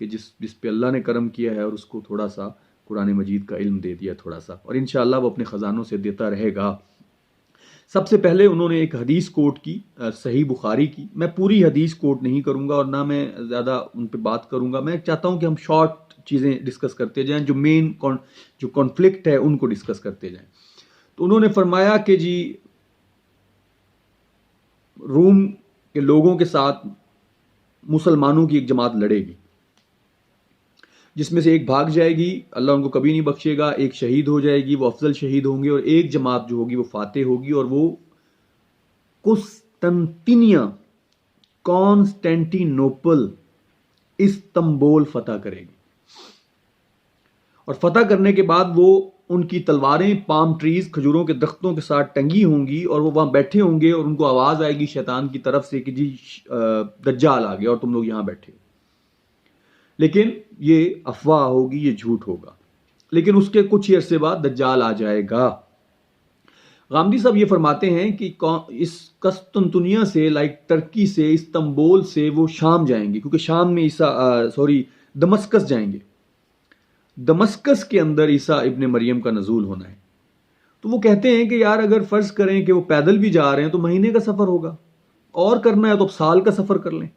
کہ جس پہ اللہ نے کرم کیا ہے اور اس کو تھوڑا سا قرآن مجید کا علم دے دیا تھوڑا سا، اور انشاءاللہ وہ اپنے خزانوں سے دیتا رہے گا۔ سب سے پہلے انہوں نے ایک حدیث کوٹ کی، صحیح بخاری کی۔ میں پوری حدیث کوٹ نہیں کروں گا اور نہ میں زیادہ ان پہ بات کروں گا، میں چاہتا ہوں کہ ہم شارٹ چیزیں ڈسکس کرتے جائیں، جو مین جو کانفلکٹ ہے ان کو ڈسکس کرتے جائیں۔ تو انہوں نے فرمایا کہ جی روم کے لوگوں کے ساتھ مسلمانوں کی ایک جماعت لڑے گی، جس میں سے ایک بھاگ جائے گی، اللہ ان کو کبھی نہیں بخشے گا، ایک شہید ہو جائے گی، وہ افضل شہید ہوں گے، اور ایک جماعت جو ہوگی وہ فاتح ہوگی، اور وہ کانسٹینٹینوپل استنبول فتح کرے گی، اور فتح کرنے کے بعد وہ ان کی تلواریں پام ٹریز، کھجوروں کے درختوں کے ساتھ ٹنگی ہوں گی، اور وہ وہاں بیٹھے ہوں گے، اور ان کو آواز آئے گی شیطان کی طرف سے کہ جی دجال آ گیا اور تم لوگ یہاں بیٹھے۔ لیکن یہ افواہ ہوگی، یہ جھوٹ ہوگا، لیکن اس کے کچھ ہی عرصے بعد دجال آ جائے گا۔ غامدی صاحب یہ فرماتے ہیں کہ اس قسطنطنیہ سے، ٹرکی سے، استنبول سے وہ شام جائیں گے، کیونکہ شام میں دمسکس جائیں گے، دمسکس کے اندر عیسیٰ ابن مریم کا نزول ہونا ہے۔ تو وہ کہتے ہیں کہ یار اگر فرض کریں کہ وہ پیدل بھی جا رہے ہیں تو مہینے کا سفر ہوگا، اور کرنا ہے تو سال کا سفر کر لیں۔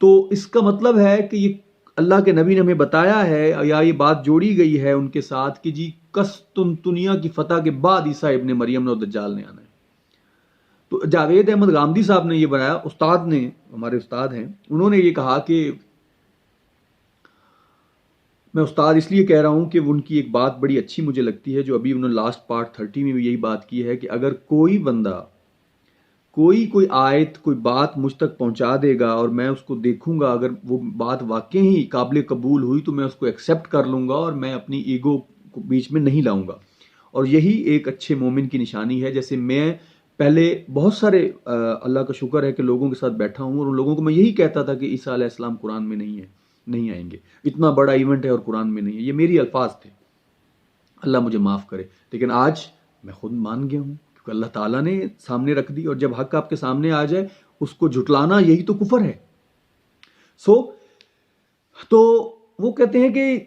تو اس کا مطلب ہے کہ یہ اللہ کے نبی نے ہمیں بتایا ہے، یا یہ بات جوڑی گئی ہے ان کے ساتھ کہ جی قسطنطنیہ کی فتح کے بعد عیسیٰ ابن مریم نے اور دجال نے آنا ہے۔ تو جاوید احمد غامدی صاحب نے یہ بنایا، استاد نے، ہمارے استاد ہیں، انہوں نے یہ کہا کہ میں استاد اس لیے کہہ رہا ہوں کہ ان کی ایک بات بڑی اچھی مجھے لگتی ہے، جو ابھی انہوں نے لاسٹ پارٹ 30 میں بھی یہی بات کی ہے کہ اگر کوئی بندہ کوئی آیت، کوئی بات مجھ تک پہنچا دے گا اور میں اس کو دیکھوں گا، اگر وہ بات واقعی ہی قابل قبول ہوئی تو میں اس کو ایکسیپٹ کر لوں گا، اور میں اپنی ایگو کو بیچ میں نہیں لاؤں گا۔ اور یہی ایک اچھے مومن کی نشانی ہے۔ جیسے میں پہلے بہت سارے اللہ کا شکر ہے کہ لوگوں کے ساتھ بیٹھا ہوں، اور ان لوگوں کو میں یہی کہتا تھا کہ عیسیٰ علیہ السلام قرآن میں نہیں ہے، نہیں آئیں گے، اتنا بڑا ایونٹ ہے اور قرآن میں نہیں ہے۔ یہ میری الفاظ تھے، اللہ مجھے معاف کرے، لیکن آج میں خود مان گیا ہوں، کیونکہ اللہ تعالیٰ نے سامنے رکھ دی، اور جب حق آپ کے سامنے آ جائے اس کو جھٹلانا یہی تو کفر ہے۔ تو وہ کہتے ہیں کہ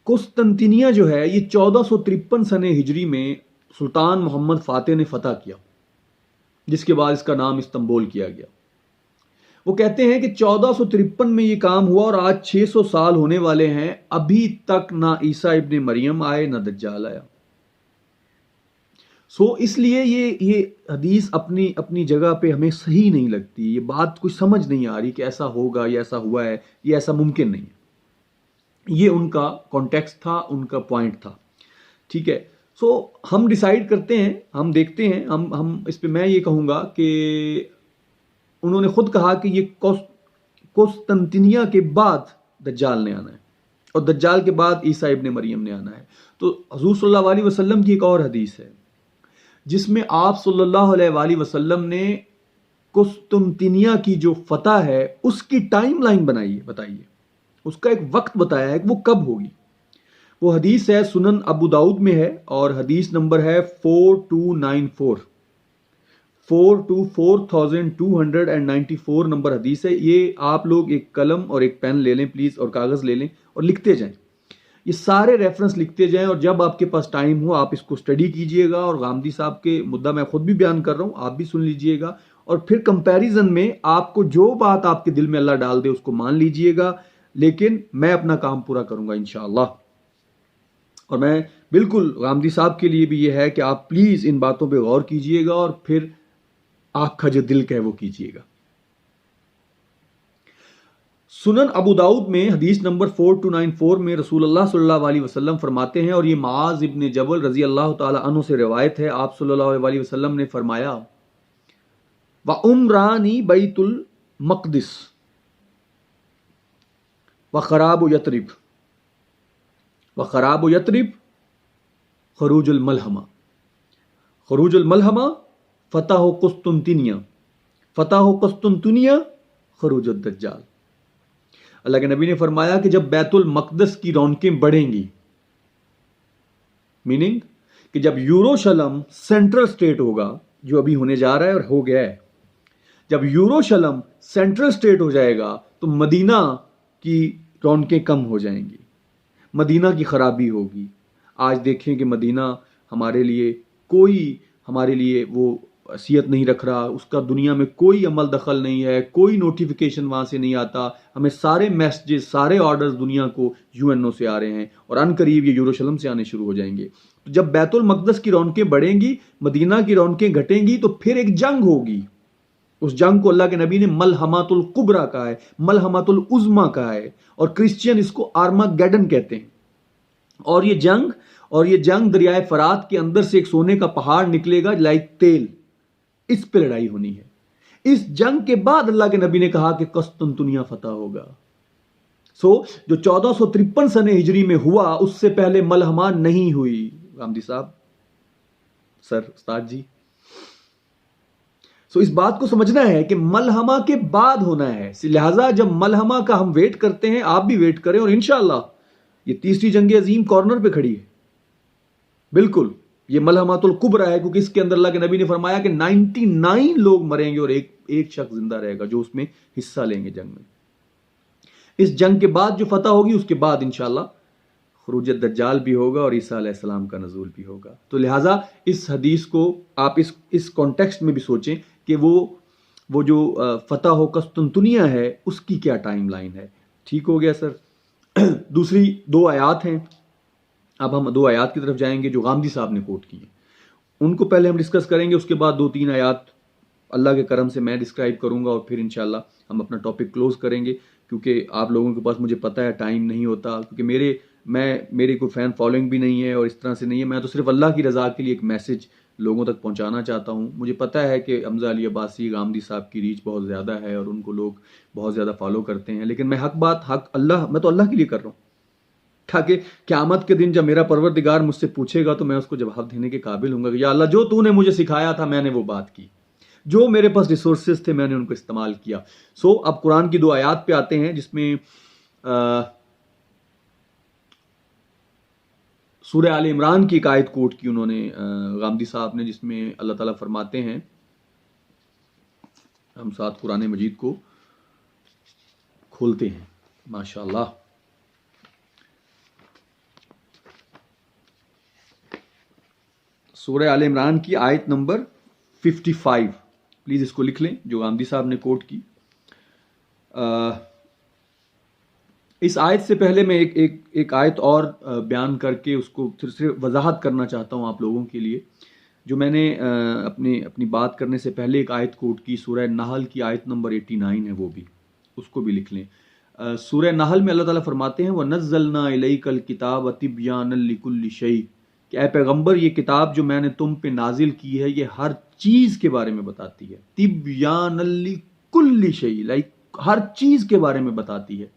قسطنطنیہ جو ہے یہ 1453 سنہ ہجری میں سلطان محمد فاتح نے فتح کیا، جس کے بعد اس کا نام استنبول کیا گیا۔ وہ کہتے ہیں کہ 1453 میں یہ کام ہوا، اور آج 600 سال ہونے والے ہیں، ابھی تک نہ عیسیٰ ابن مریم آئے نہ دجال آیا۔ اس لیے یہ حدیث اپنی جگہ پہ ہمیں صحیح نہیں لگتی، یہ بات کوئی سمجھ نہیں آ رہی کہ ایسا ہوگا، یہ ایسا ہوا ہے، یہ ایسا ممکن نہیں ہے۔ یہ ان کا کانٹیکسٹ تھا، ان کا پوائنٹ تھا، ٹھیک ہے۔ ہم ڈیسائیڈ کرتے ہیں، ہم دیکھتے ہیں، ہم اس پہ میں یہ کہوں گا کہ انہوں نے خود کہا کہ یہ قسطنطنیہ کے بعد دجال نے آنا ہے، اور دجال کے بعد عیسیٰ ابن مریم نے آنا ہے۔ تو حضور صلی اللہ علیہ وسلم کی ایک اور حدیث ہے جس میں آپ صلی اللہ علیہ وآلہ وسلم نے قسطنطنیہ کی جو فتح ہے اس کی ٹائم لائن بتائیے، اس کا ایک وقت بتایا ہے کہ وہ کب ہوگی۔ وہ حدیث ہے، سنن ابو داؤد میں ہے، اور حدیث نمبر ہے 4294 نمبر حدیث ہے۔ یہ آپ لوگ ایک قلم اور ایک پین لے لیں پلیز، اور کاغذ لے لیں اور لکھتے جائیں، یہ سارے ریفرنس لکھتے جائیں، اور جب آپ کے پاس ٹائم ہو آپ اس کو اسٹڈی کیجئے گا، اور غامدی صاحب کے مدعا میں خود بھی بیان کر رہا ہوں، آپ بھی سن لیجئے گا، اور پھر کمپیریزن میں آپ کو جو بات آپ کے دل میں اللہ ڈال دے اس کو مان لیجئے گا، لیکن میں اپنا کام پورا کروں گا انشاءاللہ۔ اور میں بالکل غامدی صاحب کے لیے بھی یہ ہے کہ آپ پلیز ان باتوں پہ غور کیجئے گا، اور پھر آپ کا جو دل کہے وہ کیجئے گا۔ سنن ابو داؤد میں حدیث نمبر 4294 میں رسول اللہ صلی اللہ علیہ وسلم فرماتے ہیں، اور یہ معاذ ابن جبل رضی اللہ تعالی عنہ سے روایت ہے، آپ صلی اللہ علیہ وسلم نے فرمایا وَعُمْرَانِ بَيْتُ الْمَقْدِسِ وَخَرَابُ يَثْرِبَ خروج الملحمہ فتح قسطنطنیہ خروج الدجال۔ اللہ کے نبی نے فرمایا کہ جب بیت المقدس کی رونقیں بڑھیں گی، میننگ کہ جب یروشلم سینٹرل اسٹیٹ ہوگا، جو ابھی ہونے جا رہا ہے اور ہو گیا ہے، جب یروشلم سینٹرل اسٹیٹ ہو جائے گا تو مدینہ کی رونقیں کم ہو جائیں گی، مدینہ کی خرابی ہوگی۔ آج دیکھیں کہ مدینہ ہمارے لیے وہ حیثیت نہیں رکھ رہا، اس کا دنیا میں کوئی عمل دخل نہیں ہے، کوئی نوٹیفیکیشن وہاں سے نہیں آتا، ہمیں سارے میسیجز، سارے آرڈرز دنیا کو UN سے آ رہے ہیں، اور ان قریب یہ یروشلم سے آنے شروع ہو جائیں گے۔ تو جب بیت المقدس کی رونقیں بڑھیں گی، مدینہ کی رونقیں گھٹیں گی، تو پھر ایک جنگ ہوگی۔ اس جنگ کو اللہ کے نبی نے ملحمۃ الکبریٰ کہا ہے، ملحمۃ العظمیٰ کہا ہے، اور کرسچین اس کو آرماگیڈن کہتے ہیں۔ اور یہ جنگ دریائے فرات کے اندر سے ایک سونے کا پہاڑ نکلے گا لائک تیل، اس پہ لڑائی ہونی ہے۔ اس جنگ کے بعد اللہ کے نبی نے کہا کہ قسطنطنیہ فتح ہوگا۔ جو 1453 سنہ ہجری میں ہوا، اس سے پہلے ملحمہ نہیں ہوئی۔ غامدی صاحب، سر، استاد جی، اس بات کو سمجھنا ہے کہ ملحمہ کے بعد ہونا ہے، لہٰذا جب ملحمہ کا ہم ویٹ کرتے ہیں، آپ بھی ویٹ کریں، اور انشاءاللہ یہ تیسری جنگ عظیم کارنر پہ کھڑی ہے۔ بالکل یہ ملحمۃ الکبریٰ ہے، کیونکہ اس کے اندر اللہ کے نبی نے فرمایا کہ 99 لوگ مریں گے اور ایک شخص زندہ رہے گا جو اس میں حصہ لیں گے جنگ میں۔ اس جنگ کے بعد جو فتح ہوگی، اس کے بعد انشاءاللہ خروج الدجال بھی ہوگا اور عیسیٰ علیہ السلام کا نزول بھی ہوگا۔ تو لہٰذا اس حدیث کو آپ اس کانٹیکسٹ میں بھی سوچیں کہ وہ جو فتح و قسطنطنیہ ہے، اس کی کیا ٹائم لائن ہے۔ ٹھیک ہو گیا سر۔ دوسری 2 آیات ہیں، اب ہم 2 آیات کی طرف جائیں گے جو غامدی صاحب نے کوٹ کی ہیں، ان کو پہلے ہم ڈسکس کریں گے، اس کے بعد 2-3 آیات اللہ کے کرم سے میں ڈسکرائب کروں گا، اور پھر انشاءاللہ ہم اپنا ٹاپک کلوز کریں گے، کیونکہ آپ لوگوں کے پاس مجھے پتہ ہے ٹائم نہیں ہوتا، کیونکہ میری کوئی فین فالوئنگ بھی نہیں ہے اور اس طرح سے نہیں ہے، میں تو صرف اللہ کی رضا کے لیے ایک میسج لوگوں تک پہنچانا چاہتا ہوں۔ مجھے پتہ ہے کہ حمزہ علی عباسی، غامدی صاحب کی ریچ بہت زیادہ ہے اور ان کو لوگ بہت زیادہ فالو کرتے ہیں، لیکن میں میں تو اللہ کے لیے کر رہا ہوں، تاکہ قیامت کے دن جب میرا پروردگار مجھ سے پوچھے گا تو میں اس کو جواب دینے کے قابل ہوں گا کہ یا اللہ، جو تو نے مجھے سکھایا تھا میں نے وہ بات کی، جو میرے پاس ریسورسز تھے میں نے ان کو استعمال کیا۔ اب قرآن کی 2 آیات پہ آتے ہیں، جس میں سورہ آل عمران کی ایک آیت کوٹ کی انہوں نے غامدی صاحب نے، جس میں اللہ تعالیٰ فرماتے ہیں، ہم ساتھ قرآن مجید کو کھولتے ہیں، ماشاءاللہ۔ سورہ آل عمران کی آیت نمبر 55، پلیز اس کو لکھ لیں جو غامدی صاحب نے کوٹ کی۔ اس آیت سے پہلے میں ایک آیت اور بیان کر کے اس کو پھر سے وضاحت کرنا چاہتا ہوں آپ لوگوں کے لیے، جو میں نے اپنی بات کرنے سے پہلے ایک آیت کوٹ کی، سورہ نحل کی آیت نمبر 89 ہے، وہ بھی اس کو بھی لکھ لیں۔ سورہ نحل میں اللہ تعالیٰ فرماتے ہیں وَنَزَّلْنَا إِلَيْكَ الْكِتَابَ تِبْيَانًا لِكُلِّ شَيْءٍ، کہ اے پیغمبر، یہ کتاب جو میں نے تم پہ نازل کی ہے یہ ہر چیز کے بارے میں بتاتی ہے، تِبْيَانًا لِكُلِّ شَيْءٍ، ہر چیز کے بارے میں بتاتی ہے،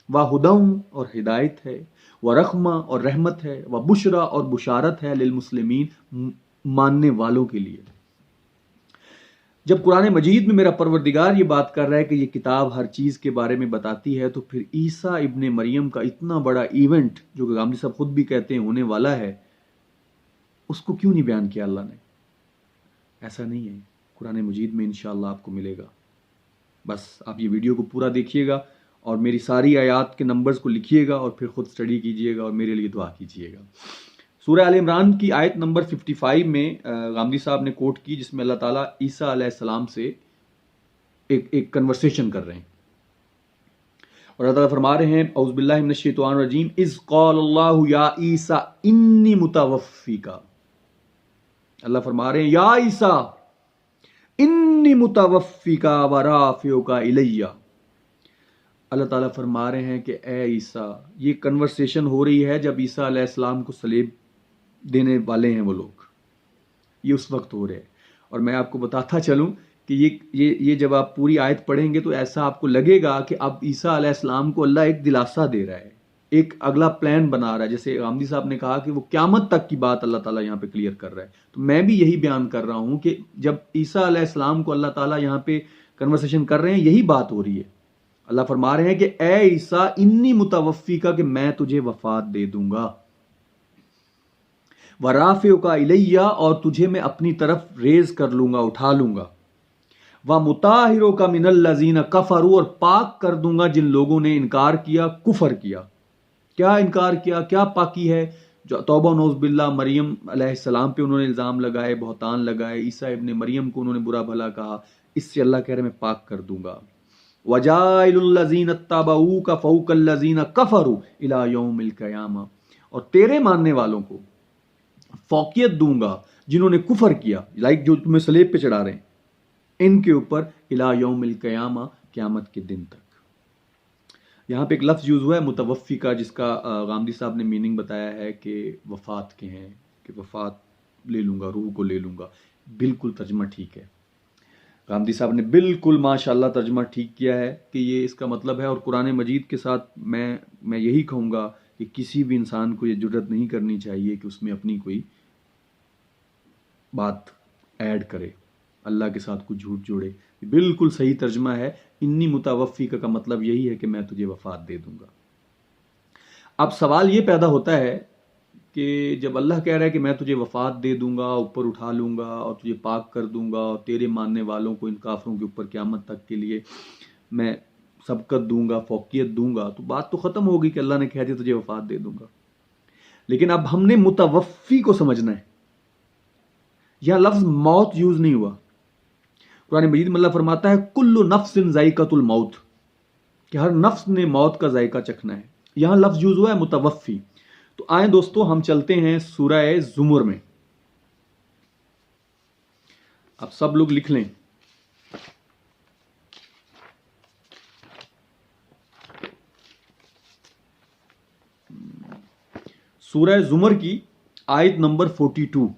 وَهُدًى اور ہدایت ہے، وَرَحْمَةً اور رحمت ہے، وَبُشْرَىٰ اور بشارت ہے، لِلْمُسْلِمِينَ ماننے والوں کے لیے۔ جب قرآن مجید میں میرا پروردگار یہ بات کر رہا ہے کہ یہ کتاب ہر چیز کے بارے میں بتاتی ہے، تو پھر عیسیٰ ابن مریم کا اتنا بڑا ایونٹ جو کہ غامدی صاحب خود بھی کہتے ہیں ہونے والا ہے، اس کو کیوں نہیں بیان کیا اللہ نے؟ ایسا نہیں ہے، قرآن مجید میں انشاءاللہ آپ کو ملے گا۔ بس آپ یہ ویڈیو کو پورا دیکھیے گا اور میری ساری آیات کے نمبرز کو لکھیے گا اور پھر خود سٹڈی کیجیے گا اور میرے لیے دعا کیجیے گا۔ سورہ آل عمران کی آیت نمبر 55 میں غامدی صاحب نے کوٹ کی، جس میں اللہ تعالیٰ عیسیٰ علیہ السلام سے ایک کنورسیشن کر رہے ہیں، اور اللہ تعالیٰ فرما رہے ہیں اعوذ باللہ من الشیطان الرجیم اذ قال اللہ یا عیسیٰ انی متوفیک، اللہ فرما رہے ہیں یا عیسیٰ انی متوفیک ورافعک الی، اللہ تعالیٰ فرما رہے ہیں کہ اے عیسیٰ، یہ کنورسیشن ہو رہی ہے جب عیسیٰ علیہ السلام کو صلیب دینے والے ہیں وہ لوگ، یہ اس وقت ہو رہے ہیں۔ اور میں آپ کو بتاتا چلوں کہ یہ جب آپ پوری آیت پڑھیں گے تو ایسا آپ کو لگے گا کہ اب عیسیٰ علیہ السلام کو اللہ ایک دلاسا دے رہا ہے، ایک اگلا پلان بنا رہا ہے، جیسے غامدی صاحب نے کہا کہ وہ قیامت تک کی بات اللہ تعالیٰ یہاں پہ کلیئر کر رہا ہے، تو میں بھی یہی بیان کر رہا ہوں کہ جب عیسیٰ علیہ السلام کو اللہ تعالیٰ یہاں پہ کنورسیشن کر رہے ہیں، یہی بات ہو رہی ہے۔ اللہ فرما رہے ہیں کہ اے عیسیٰ انی متوفیکا، کہ میں تجھے وفات دے دوں گا، ورافعک الیہ، اور تجھے میں اپنی طرف ریز کر لوں گا، اٹھا لوں گا، وَمُطَهِّرُكَ مِنَ الَّذِينَ كَفَرُوا، اور پاک کر دوں گا جن لوگوں نے انکار کیا، کفر کیا. کیا انکار کیا، کیا پاکی ہے؟ جو توبہ و نعوذ باللہ، مریم علیہ السلام پہ انہوں نے الزام لگائے، بہتان لگائے، عیسیٰ ابن مریم کو انہوں نے برا بھلا کہا، اس سے اللہ کہہ رہے میں پاک کر دوں گا. وَجَائِلُ الَّذِينَ اتَّبَعُوكَ فَوْقَ الَّذِينَ كَفَرُوا إِلَى يَوْمِ الْقِيَامَةِ، اور تیرے ماننے والوں کو فوقیت دوں گا جنہوں نے کفر کیا، جو تمہیں صلیب پہ چڑھا رہے ہیں، ان کے اوپر الی یوم القیامہ، قیامت کے دن تک. یہاں پہ ایک لفظ یوز ہوا ہے متوفی کا، جس کا غامدی صاحب نے میننگ بتایا ہے کہ وفات کے ہیں، کہ وفات لے لوں گا، روح کو لے لوں گا. بالکل ترجمہ ٹھیک ہے، غامدی صاحب نے بالکل ماشاءاللہ ترجمہ ٹھیک کیا ہے کہ یہ اس کا مطلب ہے. اور قرآن مجید کے ساتھ میں یہی کہوں گا کہ کسی بھی انسان کو یہ جرت نہیں کرنی چاہیے کہ اس میں اپنی کوئی بات ایڈ کرے، اللہ کے ساتھ کچھ جھوٹ جوڑے. بالکل صحیح ترجمہ ہے. انی متوفی کا مطلب یہی ہے کہ میں تجھے وفات دے دوں گا. اب سوال یہ پیدا ہوتا ہے کہ جب اللہ کہہ رہا ہے کہ میں تجھے وفات دے دوں گا، اوپر اٹھا لوں گا اور تجھے پاک کر دوں گا، اور تیرے ماننے والوں کو، ان کافروں کے اوپر قیامت تک کے لیے میں سبقت دوں گا، فوقیت دوں گا، تو بات تو ختم ہوگی کہ اللہ نے کہہ دیا تجھے وفات دے دوں گا. لیکن اب ہم نے متوفی کو سمجھنا ہے. یہاں لفظ موت یوز نہیں ہوا. قرآن مجید میں اللہ فرماتا ہے کل نفس ذائقۃ الموت، کہ ہر نفس نے موت کا ذائقہ چکھنا ہے. یہاں لفظ یوز ہوا ہے متوفی. تو آئیں دوستو ہم چلتے ہیں سورہ زمر میں. اب سب لوگ لکھ لیں. سورہ زمر کی آیت نمبر 42.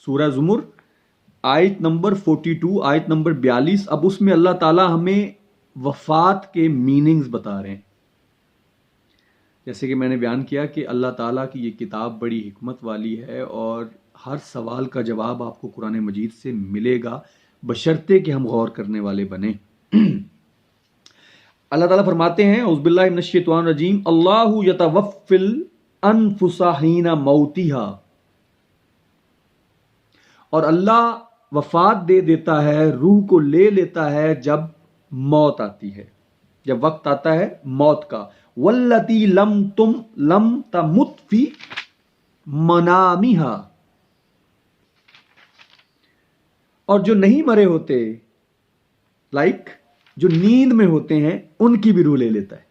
سورہ زمر آیت نمبر 42، آیت نمبر 42. اب اس میں اللہ تعالی ہمیں وفات کے میننگز بتا رہے ہیں. جیسے کہ میں نے بیان کیا کہ اللہ تعالیٰ کی یہ کتاب بڑی حکمت والی ہے، اور ہر سوال کا جواب آپ کو قرآن مجید سے ملے گا، بشرطے کہ ہم غور کرنے والے بنیں. اللہ تعالیٰ فرماتے ہیں اعوذ باللہ من الشیطان الرجیم، اللہ یتوفی الانفس حین موتہا، اور اللہ وفات دے دیتا ہے، روح کو لے لیتا ہے جب موت آتی ہے، جب وقت آتا ہے موت کا. والتی لم تمت فی منامہا، اور جو نہیں مرے ہوتے، جو نیند میں ہوتے ہیں، ان کی بھی روح لے لیتا ہے.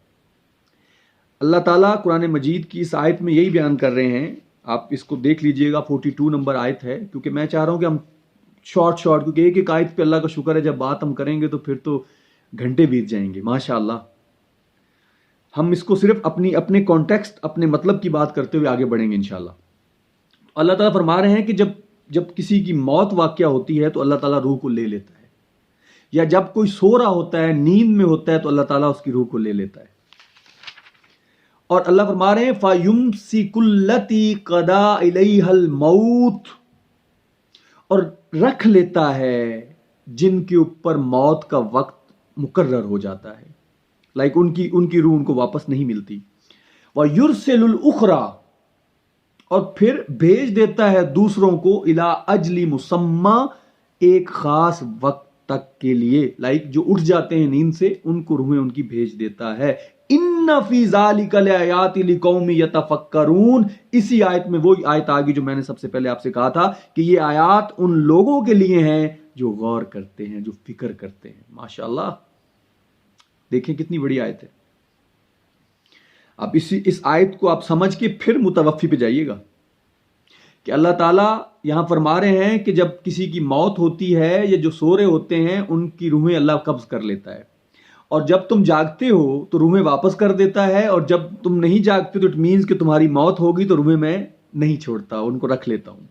اللہ تعالیٰ قرآن مجید کی اس آیت میں یہی بیان کر رہے ہیں. آپ اس کو دیکھ لیجئے گا، 42 نمبر آیت ہے. کیونکہ میں چاہ رہا ہوں کہ ہم شارٹ کیونکہ ایک ایک آیت پہ اللہ کا شکر ہے جب بات ہم کریں گے تو پھر تو گھنٹے بیت جائیں گے. ماشاءاللہ ہم اس کو صرف اپنے کانٹیکسٹ، اپنے مطلب کی بات کرتے ہوئے آگے بڑھیں گے انشاءاللہ. اللہ تعالیٰ فرما رہے ہیں کہ جب کسی کی موت واقعہ ہوتی ہے تو اللہ تعالیٰ روح کو لے لیتا ہے، یا جب کوئی سو رہا ہوتا ہے، نیند میں ہوتا ہے، تو اللہ تعالیٰ اس کی روح کو لے لیتا ہے. اور اللہ فرما رہے ہیں فَيُمْسِكُ الَّتِي قَضَىٰ إِلَيْهَا الْمَوْتِ، اور رکھ لیتا ہے جن کے اوپر موت کا وقت مقرر ہو جاتا ہے، ان کی روح ان کو واپس نہیں ملتی. وَيُرْسِلُ الْأُخْرَىٰ، اور پھر بھیج دیتا ہے دوسروں کو إِلَىٰ أَجْلِ مُسَمَّىٰ، ایک خاص وقت تک کے لیے. جو اٹھ جاتے ہیں نیند سے، ان کو روحیں ان کی بھیج دیتا ہے. ان فی ذالک لآیات لقوم یتفکرون، اسی آیت میں وہی آیت آگی جو میں نے سب سے پہلے آپ سے کہا تھا کہ یہ آیات ان لوگوں کے لیے ہیں جو غور کرتے ہیں، جو فکر کرتے ہیں. ماشاءاللہ دیکھیں کتنی بڑی آیت ہے. اب اس آیت کو آپ سمجھ کے پھر متوفی پہ جائیے گا کہ اللہ تعالیٰ یہاں فرما رہے ہیں کہ جب کسی کی موت ہوتی ہے یا جو سو رہے ہوتے ہیں ان کی روحیں اللہ قبض کر لیتا ہے، اور جب تم جاگتے ہو تو روحیں واپس کر دیتا ہے، اور جب تم نہیں جاگتے تو اٹ مینز کہ تمہاری موت ہوگی تو روحیں میں نہیں چھوڑتا، ان کو رکھ لیتا ہوں.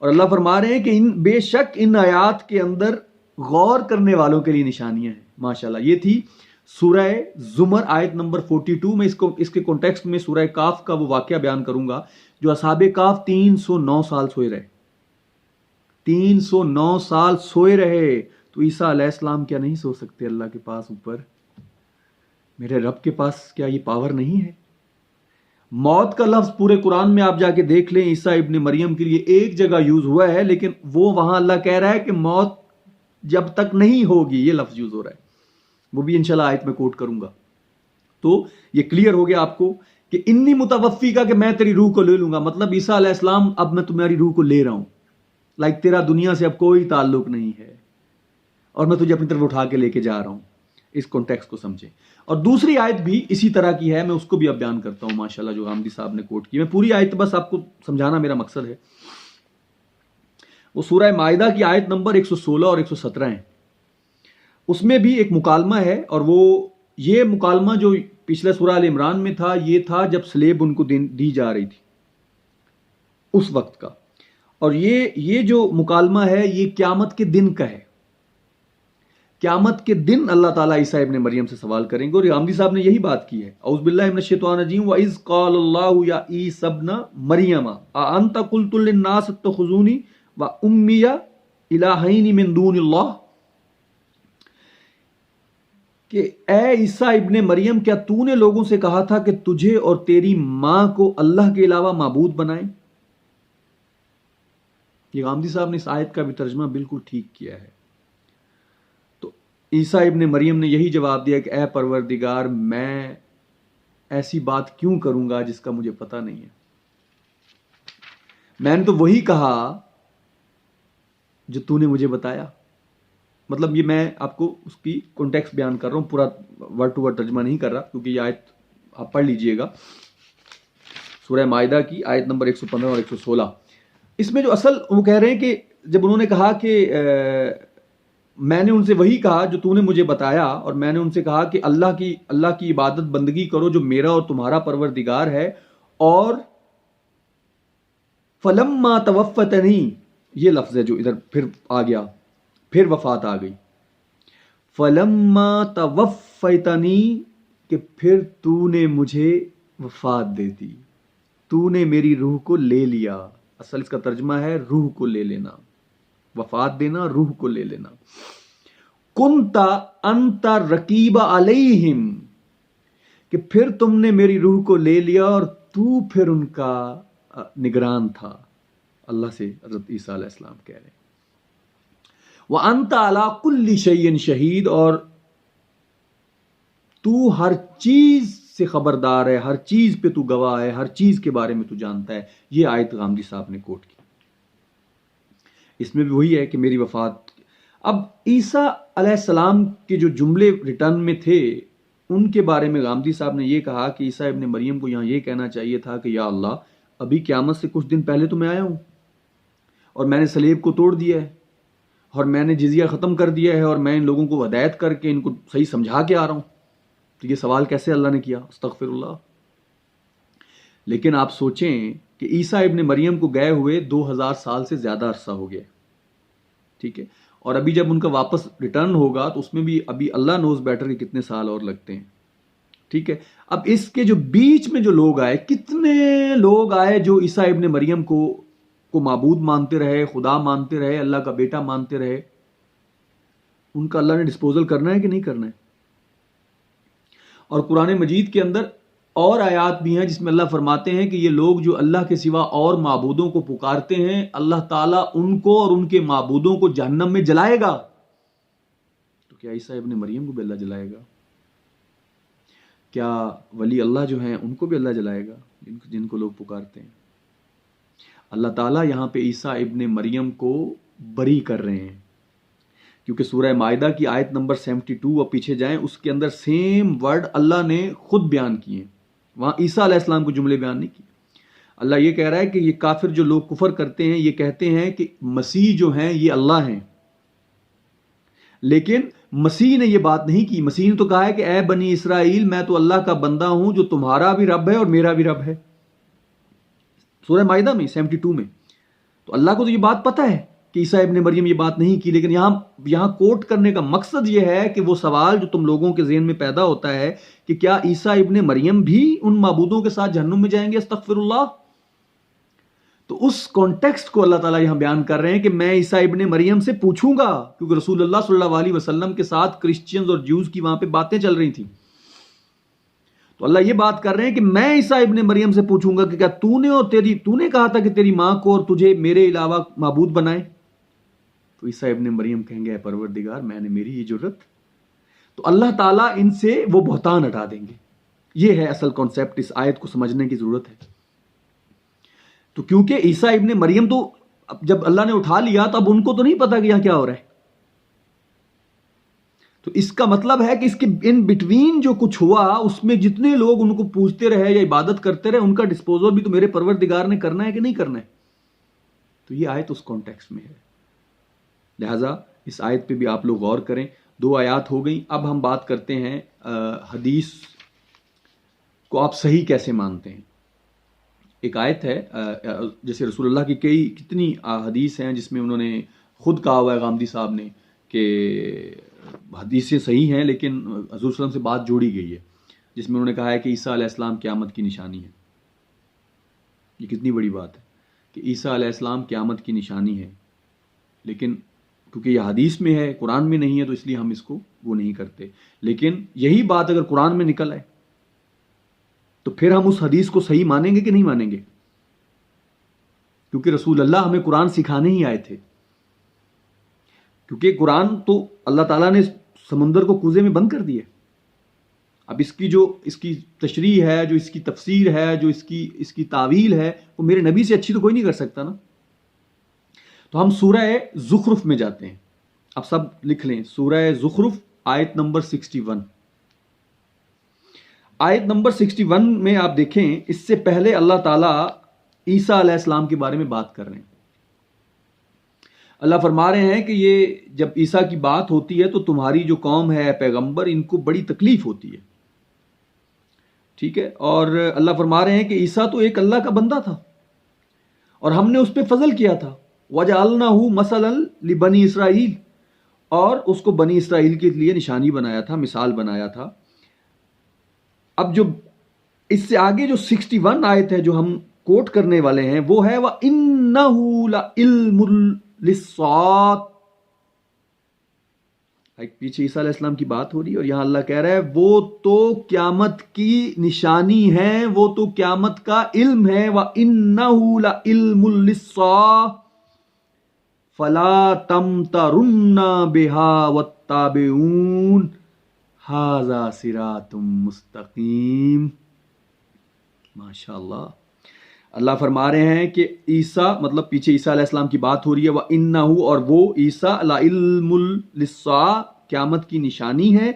اور اللہ فرما رہے ہیں کہ بے شک ان آیات کے اندر غور کرنے والوں کے لیے نشانیاں ہیں. ماشاءاللہ یہ تھی سورہ زمر آیت نمبر 42. میں اس کے کانٹیکسٹ میں سورہ کاف کا وہ واقعہ بیان کروں گا جو اصحاب کاف 309 سال سوئے رہے. 309 سال سوئے رہے. تو عیسیٰ علیہ السلام کیا نہیں سو سکتے اللہ کے پاس اوپر؟ میرے رب کے پاس کیا یہ پاور نہیں ہے؟ موت کا لفظ پورے قرآن میں آپ جا کے دیکھ لیں، عیسیٰ ابن مریم کے لیے ایک جگہ یوز ہوا ہے، لیکن وہ وہاں اللہ کہہ رہا ہے کہ موت جب تک نہیں ہوگی، یہ لفظ یوز ہو رہا ہے. وہ بھی انشاءاللہ آیت میں کوٹ کروں گا. تو یہ کلیئر ہو گیا آپ کو کہ انی متوفی کا کہ میں تیری روح کو لے لوں گا، مطلب عیسیٰ علیہ السلام اب میں تمہاری روح کو لے رہا ہوں، لائک تیرا دنیا سے اب کوئی تعلق نہیں ہے اور میں تجھے اپنی طرف اٹھا کے لے کے جا رہا ہوں. اس کانٹیکسٹ کو سمجھیں. اور دوسری آیت بھی اسی طرح کی ہے، میں اس کو بھی اب بیان کرتا ہوں ماشاءاللہ، جو غامدی صاحب نے کوٹ کی. میں پوری آیت بس آپ کو سمجھانا میرا مقصد ہے. وہ سورہ مائدہ کی آیت نمبر 116 اور 117 ہیں. اس میں بھی ایک مکالمہ ہے، اور وہ یہ مکالمہ جو پچھلے سورہ ال عمران میں تھا، یہ تھا جب سلیب ان کو دی جا رہی تھی اس وقت کا. اور یہ جو مکالمہ ہے یہ قیامت کے دن کا ہے. قیامت کے دن اللہ تعالیٰ عیسیٰ ابن مریم سے سوال کریں گے، اور غامدی صاحب نے یہی بات کی ہے. اعوذ باللہ من الشیطان الرجیم. وَإِذْ قَالَ اللَّهُ يَا عِيسَى ابْنَ مَرْيَمَ أَأَنْتَ قُلْتُ لِلنَّاسِ اتَّخِذُونِي وَأُمِّيَ إِلَٰهَيْنِ مِن دُونِ اللَّهِ، کہ اے عیسیٰ ابن مریم کیا تو نے لوگوں سے کہا تھا کہ تجھے اور تیری ماں کو اللہ کے علاوہ معبود بنائیں؟ یہ غامدی صاحب نے اس آیت کا بھی ترجمہ بالکل ٹھیک کیا ہے. تو عیسیٰ ابن مریم نے یہی جواب دیا کہ اے پروردگار، میں ایسی بات کیوں کروں گا جس کا مجھے پتہ نہیں ہے. میں نے تو وہی کہا جو تو نے مجھے بتایا. مطلب یہ میں آپ کو اس کی کانٹیکسٹ بیان کر رہا ہوں، پورا ورڈ ٹو ورڈ ترجمہ نہیں کر رہا، کیونکہ یہ آیت آپ پڑھ لیجئے گا، سورہ مائدہ کی آیت نمبر 115 اور 116. اس میں جو اصل وہ کہہ رہے ہیں کہ جب انہوں نے کہا کہ میں نے ان سے وہی کہا جو تو نے مجھے بتایا، اور میں نے ان سے کہا کہ اللہ کی عبادت بندگی کرو جو میرا اور تمہارا پروردگار ہے، اور فلما توفتنی، یہ لفظ ہے جو ادھر پھر آ گیا، پھر وفات آ گئی. فلما توفتنی، کہ پھر تو نے مجھے وفات دے دی، تو نے میری روح کو لے لیا. اصل اس کا ترجمہ ہے روح کو لے لینا، وفات دینا، روح کو لے لینا. کنت انت رقیب علیہم، کہ پھر تم نے میری روح کو لے لیا اور تو پھر ان کا نگران تھا. اللہ سے حضرت عیسیٰ علیہ السلام کہہ رہے ہیں. وَأَنْتَ عَلَىٰ كُلِّ شَيْءٍ شَهِيدٌ، اور تو ہر چیز سے خبردار ہے، ہر چیز پہ تو گواہ ہے، ہر چیز کے بارے میں تو جانتا ہے. یہ آیت غامدی صاحب نے کوٹ کی. اس میں بھی وہی ہے کہ میری وفات. اب عیسیٰ علیہ السلام کے جو جملے ریٹرن میں تھے ان کے بارے میں غامدی صاحب نے یہ کہا کہ عیسیٰ ابن مریم کو یہاں یہ کہنا چاہیے تھا کہ یا اللہ، ابھی قیامت سے کچھ دن پہلے تو میں آیا ہوں، اور میں نے صلیب کو توڑ دیا ہے، اور میں نے جزیہ ختم کر دیا ہے، اور میں ان لوگوں کو ہدایت کر کے ان کو صحیح سمجھا کے آ رہا ہوں. تو یہ سوال کیسے اللہ نے کیا؟ استغفر اللہ. لیکن آپ سوچیں کہ عیسیٰ ابن مریم کو گئے ہوئے 2000 سال سے زیادہ عرصہ ہو گیا، ٹھیک ہے، اور ابھی جب ان کا واپس ریٹرن ہوگا تو اس میں بھی ابھی اللہ نوز بیٹر کہ کتنے سال اور لگتے ہیں، ٹھیک ہے. اب اس کے جو بیچ میں جو لوگ آئے، کتنے لوگ آئے جو عیسیٰ ابن مریم کو معبود مانتے رہے، خدا مانتے رہے، اللہ کا بیٹا مانتے رہے. ان کا اللہ نے ڈسپوزل کرنا ہے کہ نہیں کرنا ہے؟ اور قرآن مجید کے اندر اور آیات بھی ہیں جس میں اللہ فرماتے ہیں کہ یہ لوگ جو اللہ کے سوا اور معبودوں کو پکارتے ہیں، اللہ تعالیٰ ان کو اور ان کے معبودوں کو جہنم میں جلائے گا. تو کیا عیسیٰ ابن مریم کو بھی اللہ جلائے گا؟ کیا ولی اللہ جو ہیں ان کو بھی اللہ جلائے گا جن کو لوگ پکارتے ہیں؟ اللہ تعالیٰ یہاں پہ عیسیٰ ابن مریم کو بری کر رہے ہیں، کیونکہ سورہ مائدہ کی آیت نمبر 72 اور پیچھے جائیں، اس کے اندر سیم ورڈ اللہ نے خود بیان کیے ہیں. وہاں عیسیٰ علیہ السلام کو جملے بیان نہیں کیے. اللہ یہ کہہ رہا ہے کہ یہ کافر جو لوگ کفر کرتے ہیں یہ کہتے ہیں کہ مسیح جو ہیں یہ اللہ ہیں، لیکن مسیح نے یہ بات نہیں کی. مسیح نے تو کہا ہے کہ اے بنی اسرائیل، میں تو اللہ کا بندہ ہوں جو تمہارا بھی رب ہے اور میرا بھی رب ہے، سورہ مائدہ میں 72 میں. تو اللہ کو تو یہ بات پتہ ہے کہ عیسیٰ ابن مریم یہ بات نہیں کی، لیکن یہاں کوٹ کرنے کا مقصد یہ ہے کہ وہ سوال جو تم لوگوں کے ذہن میں پیدا ہوتا ہے کہ کیا عیسیٰ ابن مریم بھی ان معبودوں کے ساتھ جہنم میں جائیں گے، استغفر اللہ. تو اس کانٹیکسٹ کو اللہ تعالیٰ یہاں بیان کر رہے ہیں کہ میں عیسیٰ ابن مریم سے پوچھوں گا، کیونکہ رسول اللہ صلی اللہ علیہ وسلم کے ساتھ کرسچنز اور جیوز کی وہاں پہ باتیں چل رہی تھیں. تو اللہ یہ بات کر رہے ہیں کہ میں عیسیٰ ابن مریم سے پوچھوں گا کہ کیا تو نے کہا تھا کہ تیری ماں کو اور تجھے میرے علاوہ معبود بنائے؟ تو عیسیٰ ابن مریم کہیں گے اے پروردگار میں نے میری یہ جرت؟ تو اللہ تعالیٰ ان سے وہ بہتان ہٹا دیں گے. یہ ہے اصل کانسیپٹ. اس آیت کو سمجھنے کی ضرورت ہے. تو کیونکہ عیسیٰ ابن مریم تو جب اللہ نے اٹھا لیا تو اب ان کو تو نہیں پتا کہ یہاں کیا ہو رہا ہے. تو اس کا مطلب ہے کہ اس کے ان بٹوین جو کچھ ہوا اس میں جتنے لوگ ان کو پوچھتے رہے یا عبادت کرتے رہے ان کا ڈسپوزل بھی تو میرے پروردگار نے کرنا ہے کہ نہیں کرنا ہے. تو یہ آیت اس کانٹیکسٹ میں ہے. لہٰذا اس آیت پہ بھی آپ لوگ غور کریں. 2 آیات ہو گئیں. اب ہم بات کرتے ہیں حدیث کو آپ صحیح کیسے مانتے ہیں. ایک آیت ہے جیسے رسول اللہ کی کتنی حدیث ہیں جس میں انہوں نے خود کہا ہوا ہے غامدی صاحب نے کہ حدیثیں صحیح ہیں لیکن حضور صلی اللہ علیہ وسلم سے بات جوڑی گئی ہے جس میں انہوں نے کہا ہے کہ عیسیٰ علیہ السلام قیامت کی نشانی ہے. یہ کتنی بڑی بات ہے کہ عیسیٰ علیہ السلام قیامت کی نشانی ہے. لیکن کیونکہ یہ حدیث میں ہے قرآن میں نہیں ہے تو اس لیے ہم اس کو وہ نہیں کرتے. لیکن یہی بات اگر قرآن میں نکل آئے تو پھر ہم اس حدیث کو صحیح مانیں گے کہ نہیں مانیں گے؟ کیونکہ رسول اللہ ہمیں قرآن سکھانے ہی آئے تھے. کیونکہ قرآن تو اللہ تعالیٰ نے سمندر کو کوزے میں بند کر دیا. اب اس کی تشریح ہے، جو اس کی تفسیر ہے، جو اس کی تعویل ہے، وہ میرے نبی سے اچھی تو کوئی نہیں کر سکتا نا. تو ہم سورہ زخرف میں جاتے ہیں. اب سب لکھ لیں سورہ زخرف آیت نمبر 61. آیت نمبر 61 میں آپ دیکھیں اس سے پہلے اللہ تعالیٰ عیسیٰ علیہ السلام کے بارے میں بات کر رہے ہیں. اللہ فرما رہے ہیں کہ یہ جب عیسیٰ کی بات ہوتی ہے تو تمہاری جو قوم ہے پیغمبر ان کو بڑی تکلیف ہوتی ہے. ٹھیک ہے. اور اللہ فرما رہے ہیں کہ عیسیٰ تو ایک اللہ کا بندہ تھا اور ہم نے اس پہ فضل کیا تھا. وَجَعَلْنَاهُ مَثَلًا لِبَنِي اسرائیل، اور اس کو بنی اسرائیل کے لیے نشانی بنایا تھا، مثال بنایا تھا. اب جو اس سے آگے جو 61 آیت ہے جو ہم کوٹ کرنے والے ہیں وہ ہے وَإِنَّهُ لَعِلْمٌ لِلسَّاعَةِ. پیچھے عیسیٰ علیہ السلام کی بات ہو رہی ہے اور یہاں اللہ کہہ رہا ہے وہ تو قیامت کی نشانی ہے، وہ تو قیامت کا علم ہے. وَإِنَّهُ لَعِلْمٌ لِلسَّاعَةِ فَلَا تَمْتَرُنَّ بِهَا وَاتَّبِعُونِ هَذَا صِرَاطٌ مُسْتَقِيمٌ. ماشاء اللہ. اللہ فرما رہے ہیں کہ عیسیٰ مطلب پیچھے عیسیٰ علیہ السلام کی بات ہو رہی ہے. وَإِنَّهُ، اور وہ عیسیٰ لَعِلْمٌ لِلسَّاعَةِ قیامت کی نشانی ہے.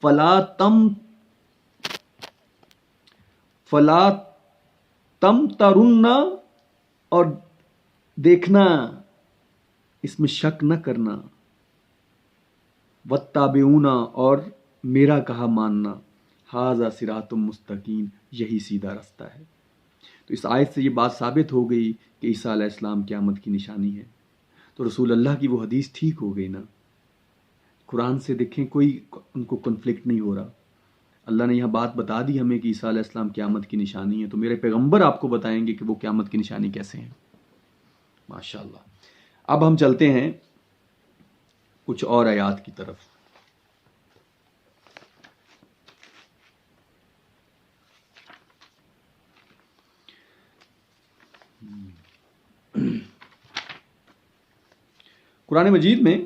فَلَا تَمْتَرُنَّ، اور دیکھنا اس میں شک نہ کرنا. وَاتَّبِعُونَ، اور میرا کہا ماننا. ہَذَا صِرَاطٌ مُسْتَقِيمٌ، یہی سیدھا رستہ ہے. تو اس آیت سے یہ بات ثابت ہو گئی کہ عیسیٰ علیہ السلام قیامت کی نشانی ہے. تو رسول اللہ کی وہ حدیث ٹھیک ہو گئی نا. قرآن سے دیکھیں کوئی ان کو کنفلکٹ نہیں ہو رہا. اللہ نے یہاں بات بتا دی ہمیں کہ عیسیٰ علیہ السلام قیامت کی نشانی ہے، تو میرے پیغمبر آپ کو بتائیں گے کہ وہ قیامت کی نشانی کیسے ہیں. ماشاءاللہ. اب ہم چلتے ہیں کچھ اور آیات کی طرف. قرآن مجید میں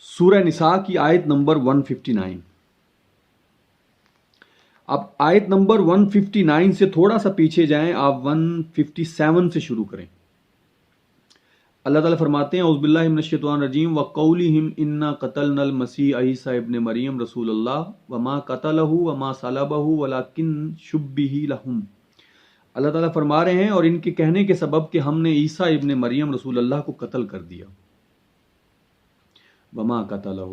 سورہ نساء کی آیت نمبر 159. اب آیت نمبر 159 سے تھوڑا سا پیچھے جائیں، آپ 157 سے شروع کریں. اللہ تعالیٰ فرماتے ہیں اعوذ باللہ من الشیطان الرجیم وَقَوْلِهِمْ إِنَّا قَتَلْنَا الْمَسِيحَ عِيسَىٰ ابْنَ مَرْيَمَ رسول اللہ وَمَا قَتَلَهُ وَمَا صَلَبَهُ وَلَكِنْ شُبِّهَ لَهُمْ. اللہ تعالیٰ فرما رہے ہیں اور ان کے کہنے کے سبب کہ ہم نے عیسیٰ ابن مریم رسول اللہ کو قتل کر دیا. وما قتلہ،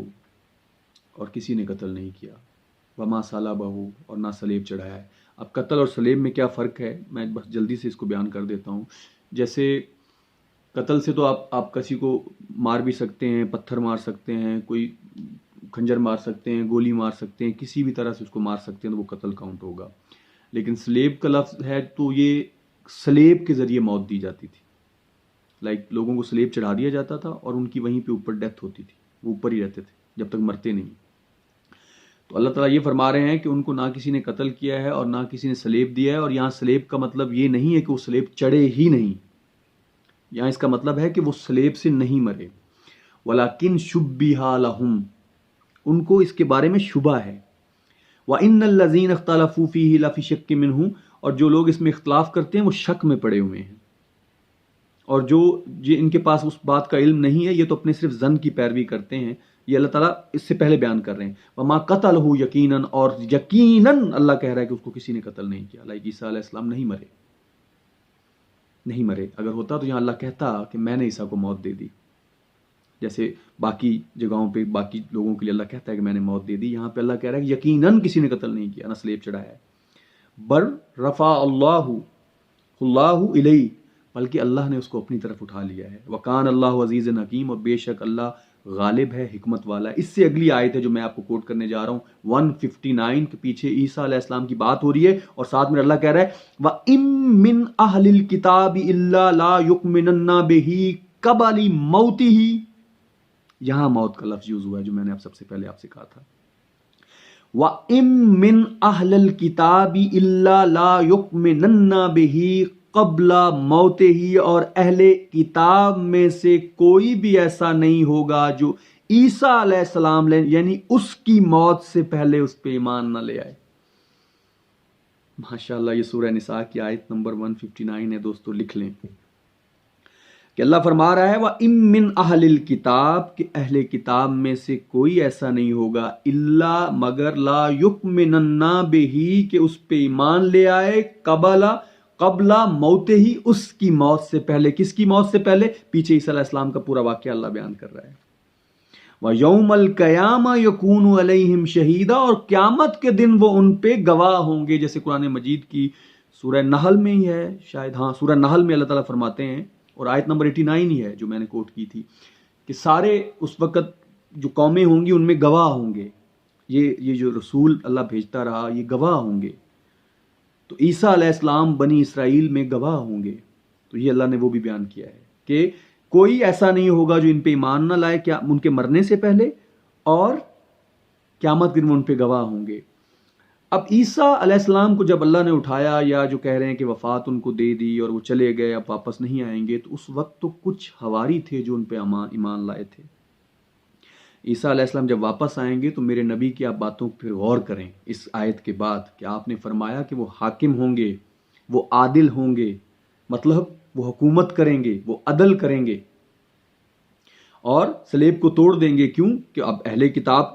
اور کسی نے قتل نہیں کیا. وما صلبہ، اور نہ صلیب چڑھایا ہے. اب قتل اور صلیب میں کیا فرق ہے میں بس جلدی سے اس کو بیان کر دیتا ہوں. جیسے قتل سے تو آپ کسی کو مار بھی سکتے ہیں، پتھر مار سکتے ہیں، کوئی کھنجر مار سکتے ہیں، گولی مار سکتے ہیں، کسی بھی طرح سے اس کو مار سکتے ہیں تو وہ قتل کاؤنٹ ہوگا. لیکن سلیب کا لفظ ہے تو یہ سلیب کے ذریعے موت دی جاتی تھی. لوگوں کو سلیب چڑھا دیا جاتا تھا اور ان کی وہیں پہ اوپر ڈیتھ ہوتی تھی، وہ اوپر ہی رہتے تھے جب تک مرتے نہیں. تو اللہ تعالیٰ یہ فرما رہے ہیں کہ ان کو نہ کسی نے قتل کیا ہے اور نہ کسی نے سلیب دیا ہے، اور یہاں سلیب کا مطلب یہ نہیں ہے کہ وہ سلیب چڑھے ہی نہیں، یہاں اس کا مطلب ہے کہ وہ سلیب سے نہیں مرے. وَلَكِنْ شُبِّهَ لَهُمْ، ان کو اس کے بارے میں شبہ ہے. وَإِنَّ الَّذِينَ اخْتَلَفُوا فِيهِ لَفِي شَكٍّ مِّنْهُ، اور جو لوگ اس میں اختلاف کرتے ہیں وہ شک میں پڑے ہوئے ہیں، اور جو ان کے پاس اس بات کا علم نہیں ہے، یہ تو اپنے صرف ظن کی پیروی کرتے ہیں. یہ اللہ تعالیٰ اس سے پہلے بیان کر رہے ہیں. وَمَا قَتَلَهُ یقیناً، اور یقیناً اللہ کہہ رہا ہے کہ اس کو کسی نے قتل نہیں کیا. عیسیٰ علیہ السلام نہیں مرے. اگر ہوتا تو یہاں اللہ کہتا کہ میں نے عیسیٰ کو موت دے دی، جیسے باقی جگہوں پہ باقی لوگوں کے لیے اللہ کہتا ہے کہ میں نے موت دے دی. یہاں پہ اللہ کہہ رہا ہے کہ یقیناً کسی نے قتل نہیں کیا، نہ سلیب چڑھایا ہے. بر رفع اللہ الیہ، بلکہ اللہ نے اس کو اپنی طرف اٹھا لیا ہے. وکان اللہ عزیز حکیم، اور بے شک اللہ غالب ہے، حکمت والا ہے. اس سے اگلی آیت ہے جو میں آپ کو کوٹ کرنے جا رہا ہوں 159 کے پیچھے عیسیٰ علیہ السلام کی بات ہو رہی ہے، اور ساتھ میں اللہ کہہ رہا ہے وَإِن مِّنْ أَهْلِ الْكِتَابِ إِلَّا لَا يُؤْمِنَنَّ بِهِ قَبْلَ مَوْتِهِ. یہاں موت کا لفظ یوز ہوا ہے جو میں نے سب سے پہلے آپ سے کہا تھا. وَإِن مِّنْ أَهْلِ الْكِتَابِ إِلَّا لَا يُؤْمِنَنَّ بِهِ قبل موتِهِ، اور اہل کتاب میں سے کوئی بھی ایسا نہیں ہوگا جو عیسیٰ علیہ السلام یعنی اس کی موت سے پہلے اس پہ ایمان نہ لے آئے. ماشاءاللہ، یہ سورہ نساء کی آیت نمبر 159 ہے دوستو، لکھ لیں کہ اللہ فرما رہا ہے وَإِن مِّنْ أَهْلِ الْكِتَابِ، کہ اہل کتاب میں سے کوئی ایسا نہیں ہوگا الا مگر لا يُؤْمِنَنَّ بِهِ، کہ اس پہ ایمان لے آئے قبل موت ہی، اس کی موت سے پہلے. کس کی موت سے پہلے؟ پیچھے عیسیٰ علیہ السلام کا پورا واقعہ اللہ بیان کر رہا ہے. وَيَوْمَ الْقِيَامَةِ يَكُونُ عَلَيْهِمْ شَهِيدًا، اور قیامت کے دن وہ ان پہ گواہ ہوں گے. جیسے قرآن مجید کی سورہ نحل میں ہی ہے شاید، ہاں سورہ نحل میں اللہ تعالیٰ فرماتے ہیں، اور آیت نمبر 89 ہی ہے جو میں نے کوٹ کی تھی، کہ سارے اس وقت جو قومیں ہوں گی ان میں گواہ ہوں گے. یہ جو رسول اللہ بھیجتا رہا یہ گواہ ہوں گے. تو عیسیٰ علیہ السلام بنی اسرائیل میں گواہ ہوں گے. تو یہ اللہ نے وہ بھی بیان کیا ہے کہ کوئی ایسا نہیں ہوگا جو ان پہ ایمان نہ لائے کیا ان کے مرنے سے پہلے، اور قیامت کے دن ان پہ گواہ ہوں گے. اب عیسیٰ علیہ السلام کو جب اللہ نے اٹھایا، یا جو کہہ رہے ہیں کہ وفات ان کو دے دی اور وہ چلے گئے، اب واپس نہیں آئیں گے، تو اس وقت تو کچھ حواری تھے جو ان پہ ایمان لائے تھے. عیسیٰ علیہ السلام جب واپس آئیں گے تو میرے نبی کی آپ باتوں پہ غور کریں اس آیت کے بعد، کہ آپ نے فرمایا کہ وہ حاکم ہوں گے، وہ عادل ہوں گے، مطلب وہ حکومت کریں گے، وہ عدل کریں گے، اور سلیب کو توڑ دیں گے. کیوں؟ کہ اب اہل کتاب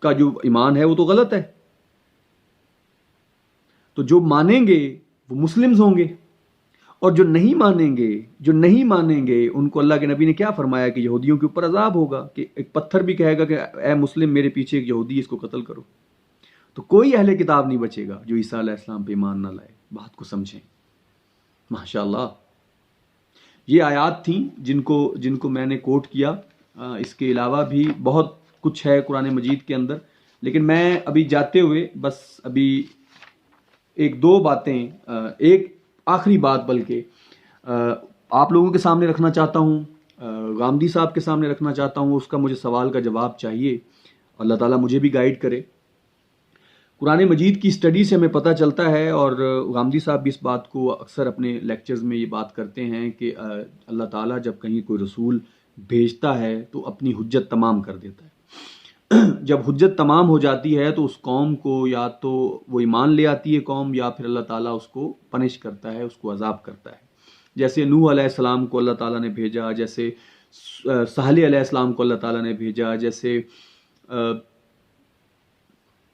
کا جو ایمان ہے وہ تو غلط ہے، تو جو مانیں گے وہ مسلمز ہوں گے، اور جو نہیں مانیں گے ان کو اللہ کے نبی نے کیا فرمایا کہ یہودیوں کے اوپر عذاب ہوگا، کہ ایک پتھر بھی کہے گا کہ اے مسلم میرے پیچھے ایک یہودی، اس کو قتل کرو. تو کوئی اہل کتاب نہیں بچے گا جو عیسیٰ علیہ السلام پہ ایمان نہ لائے. بات کو سمجھیں. ماشاءاللہ، یہ آیات تھیں جن کو میں نے کوٹ کیا. اس کے علاوہ بھی بہت کچھ ہے قرآن مجید کے اندر، لیکن میں ابھی جاتے ہوئے بس ابھی ایک دو باتیں، ایک آخری بات بلکہ آپ لوگوں کے سامنے رکھنا چاہتا ہوں، غامدی صاحب کے سامنے رکھنا چاہتا ہوں. اس کا مجھے سوال کا جواب چاہیے، اللہ تعالیٰ مجھے بھی گائیڈ کرے. قرآن مجید کی اسٹڈی سے ہمیں پتہ چلتا ہے، اور غامدی صاحب بھی اس بات کو اکثر اپنے لیکچرز میں یہ بات کرتے ہیں کہ اللہ تعالیٰ جب کہیں کوئی رسول بھیجتا ہے تو اپنی حجت تمام کر دیتا ہے. جب حجت تمام ہو جاتی ہے تو اس قوم کو یا تو وہ ایمان لے آتی ہے قوم، یا پھر اللہ تعالیٰ اس کو پنش کرتا ہے، اس کو عذاب کرتا ہے. جیسے نوح علیہ السلام کو اللہ تعالیٰ نے بھیجا، جیسے صالح علیہ السلام کو اللہ تعالیٰ نے بھیجا، جیسے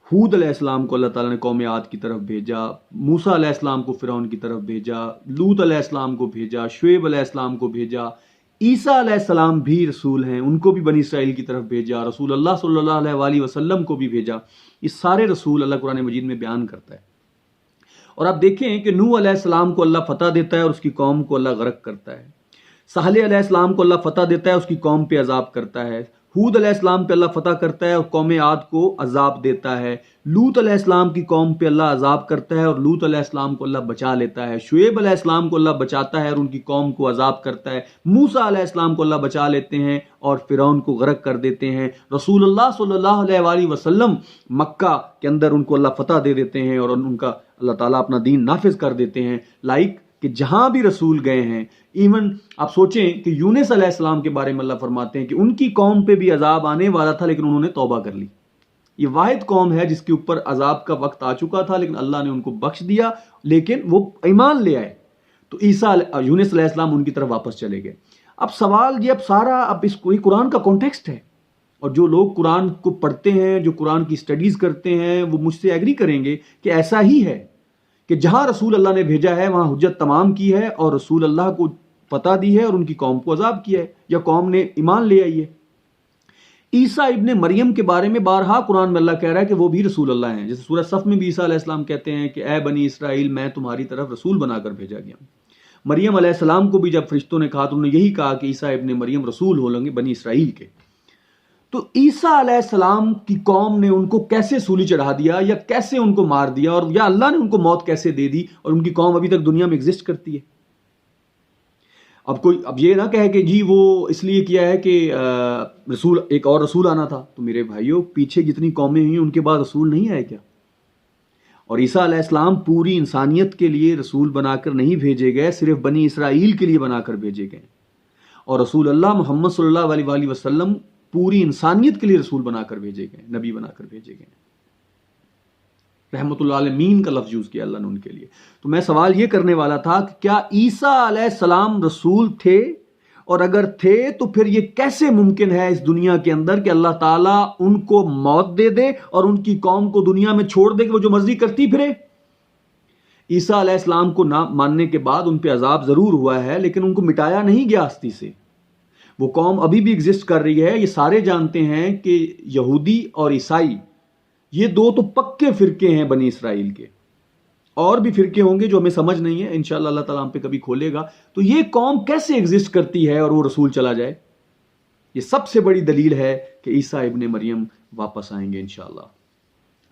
ہود علیہ السلام کو اللہ تعالیٰ نے قوم عاد کی طرف بھیجا، موسیٰ علیہ السلام کو فرعون کی طرف بھیجا، لوط علیہ السلام کو بھیجا، شعیب علیہ السلام کو بھیجا. عیسیٰ علیہ السلام بھی رسول ہیں، ان کو بھی بنی اسرائیل کی طرف بھیجا. رسول اللہ صلی اللہ علیہ وآلہ وسلم کو بھی بھیجا. یہ سارے رسول اللہ قرآن مجید میں بیان کرتا ہے. اور آپ دیکھیں کہ نوح علیہ السلام کو اللہ فتح دیتا ہے اور اس کی قوم کو اللہ غرق کرتا ہے. صالح علیہ السلام کو اللہ فتح دیتا ہے، اس کی قوم پہ عذاب کرتا ہے. ہود علیہ السلام پہ اللہ فتح کرتا ہے اور قوم عاد کو عذاب دیتا ہے، لوط علیہ السلام کی قوم پہ اللہ عذاب کرتا ہے اور لوط علیہ السلام کو اللہ بچا لیتا ہے، شعیب علیہ السلام کو اللہ بچاتا ہے اور ان کی قوم کو عذاب کرتا ہے، موسیٰ علیہ السلام کو اللہ بچا لیتے ہیں اور فرعون کو غرق کر دیتے ہیں، رسول اللہ صلی اللہ علیہ وآلہ وسلم مکہ کے اندر ان کو اللہ فتح دے دیتے ہیں اور ان کا اللہ تعالیٰ اپنا دین نافذ کر دیتے ہیں۔ کہ جہاں بھی رسول گئے ہیں، ایون آپ سوچیں کہ یونس علیہ السلام کے بارے میں اللہ فرماتے ہیں کہ ان کی قوم پہ بھی عذاب آنے والا تھا لیکن انہوں نے توبہ کر لی۔ یہ واحد قوم ہے جس کے اوپر عذاب کا وقت آ چکا تھا لیکن اللہ نے ان کو بخش دیا، لیکن وہ ایمان لے آئے، تو یونس علیہ السلام ان کی طرف واپس چلے گئے۔ اب سوال یہ اب اس قرآن کا کانٹیکسٹ ہے، اور جو لوگ قرآن کو پڑھتے ہیں، جو قرآن کی سٹڈیز کرتے ہیں، وہ مجھ سے ایگری کریں گے کہ ایسا ہی ہے کہ جہاں رسول اللہ نے بھیجا ہے وہاں حجت تمام کی ہے اور رسول اللہ کو فتح دی ہے اور ان کی قوم کو عذاب کیا ہے یا قوم نے ایمان لے آئی ہے۔ عیسیٰ ابن مریم کے بارے میں بارہا قرآن میں اللہ کہہ رہا ہے کہ وہ بھی رسول اللہ ہیں، جیسے سورہ صف میں بھی عیسیٰ علیہ السلام کہتے ہیں کہ اے بنی اسرائیل میں تمہاری طرف رسول بنا کر بھیجا گیا ہوں۔ مریم علیہ السلام کو بھی جب فرشتوں نے کہا تو انہوں نے یہی کہا کہ عیسیٰ ابن مریم رسول ہوں گے بنی اسرائیل کے۔ تو عیسیٰ علیہ السلام کی قوم نے ان کو کیسے سولی چڑھا دیا یا کیسے ان کو مار دیا اور یا اللہ نے ان کو موت کیسے دے دی اور ان کی قوم ابھی تک دنیا میں ایگزسٹ کرتی ہے؟ اب یہ نہ کہے کہ جی وہ اس لیے کیا ہے کہ ایک اور رسول آنا تھا، تو میرے بھائیوں پیچھے جتنی قومیں ہوئی ان کے بعد رسول نہیں آئے کیا؟ اور عیسیٰ علیہ السلام پوری انسانیت کے لیے رسول بنا کر نہیں بھیجے گئے، صرف بنی اسرائیل کے لیے بنا کر بھیجے گئے، اور رسول اللہ محمد صلی اللہ علیہ وآلہ وسلم پوری انسانیت کے لیے رسول بنا کر بھیجے گئے، نبی بنا کر بھیجے گئے، رحمت العالمین کا لفظ یوز کیا اللہ نے ان کے لیے۔ تو میں سوال یہ کرنے والا تھا کہ کیا عیسیٰ علیہ السلام رسول تھے، اور اگر تھے تو پھر یہ کیسے ممکن ہے اس دنیا کے اندر کہ اللہ تعالیٰ ان کو موت دے دے اور ان کی قوم کو دنیا میں چھوڑ دے کہ وہ جو مرضی کرتی پھرے؟ عیسیٰ علیہ السلام کو نہ ماننے کے بعد ان پہ عذاب ضرور ہوا ہے لیکن ان کو مٹایا نہیں گیا ہستی سے، وہ قوم ابھی بھی ایگزسٹ کر رہی ہے۔ یہ سارے جانتے ہیں کہ یہودی اور عیسائی یہ دو تو پکے فرقے ہیں بنی اسرائیل کے، اور بھی فرقے ہوں گے جو ہمیں سمجھ نہیں ہے، انشاءاللہ اللہ تعالیٰ ہم پہ کبھی کھولے گا۔ تو یہ قوم کیسے ایگزسٹ کرتی ہے اور وہ رسول چلا جائے؟ یہ سب سے بڑی دلیل ہے کہ عیسیٰ ابن مریم واپس آئیں گے، انشاءاللہ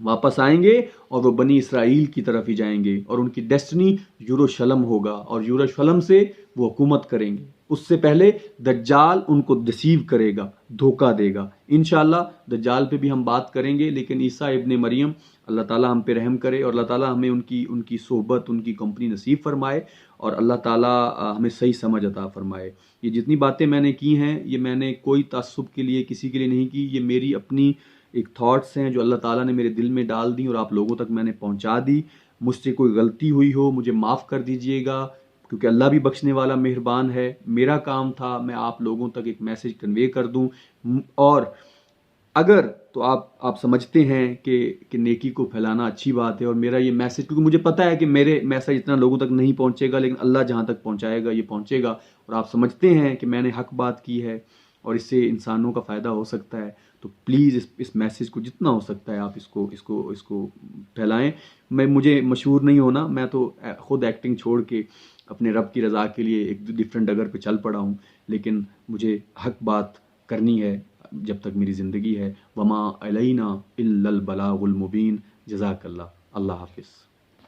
واپس آئیں گے اور وہ بنی اسرائیل کی طرف ہی جائیں گے، اور ان کی ڈیسٹنی یروشلم ہوگا اور یروشلم سے وہ حکومت کریں گے۔ اس سے پہلے دجال ان کو ڈسیو کرے گا، دھوکہ دے گا۔ انشاءاللہ دجال پہ بھی ہم بات کریں گے، لیکن عیسیٰ ابن مریم اللہ تعالیٰ ہم پہ رحم کرے اور اللہ تعالیٰ ہمیں ان کی صحبت، ان کی کمپنی نصیب فرمائے، اور اللہ تعالیٰ ہمیں صحیح سمجھ عطا فرمائے۔ یہ جتنی باتیں میں نے کی ہیں یہ میں نے کوئی تعصب کے لیے کسی کے لیے نہیں کی، یہ میری اپنی ایک تھاٹس ہیں جو اللہ تعالیٰ نے میرے دل میں ڈال دی اور آپ لوگوں تک میں نے پہنچا دی۔ مجھ سے کوئی غلطی ہوئی ہو مجھے معاف کر دیجئے گا، کیونکہ اللہ بھی بخشنے والا مہربان ہے۔ میرا کام تھا میں آپ لوگوں تک ایک میسج کنوے کر دوں، اور اگر تو آپ سمجھتے ہیں کہ نیکی کو پھیلانا اچھی بات ہے، اور میرا یہ میسج کیونکہ مجھے پتہ ہے کہ میرے میسج اتنا لوگوں تک نہیں پہنچے گا، لیکن اللہ جہاں تک پہنچائے گا یہ پہنچے گا، اور آپ سمجھتے ہیں کہ میں نے حق بات کی ہے اور اس سے انسانوں کا فائدہ ہو سکتا ہے، تو پلیز اس میسج کو جتنا ہو سکتا ہے آپ اس کو پھیلائیں۔ مجھے مشہور نہیں ہونا، میں تو خود ایکٹنگ چھوڑ کے اپنے رب کی رضا کے لیے ایک ڈفرینٹ ڈگر پہ چل پڑا ہوں، لیکن مجھے حق بات کرنی ہے جب تک میری زندگی ہے۔ وما علینا الا البلاغ المبین۔ جزاک اللہ۔ اللہ حافظ۔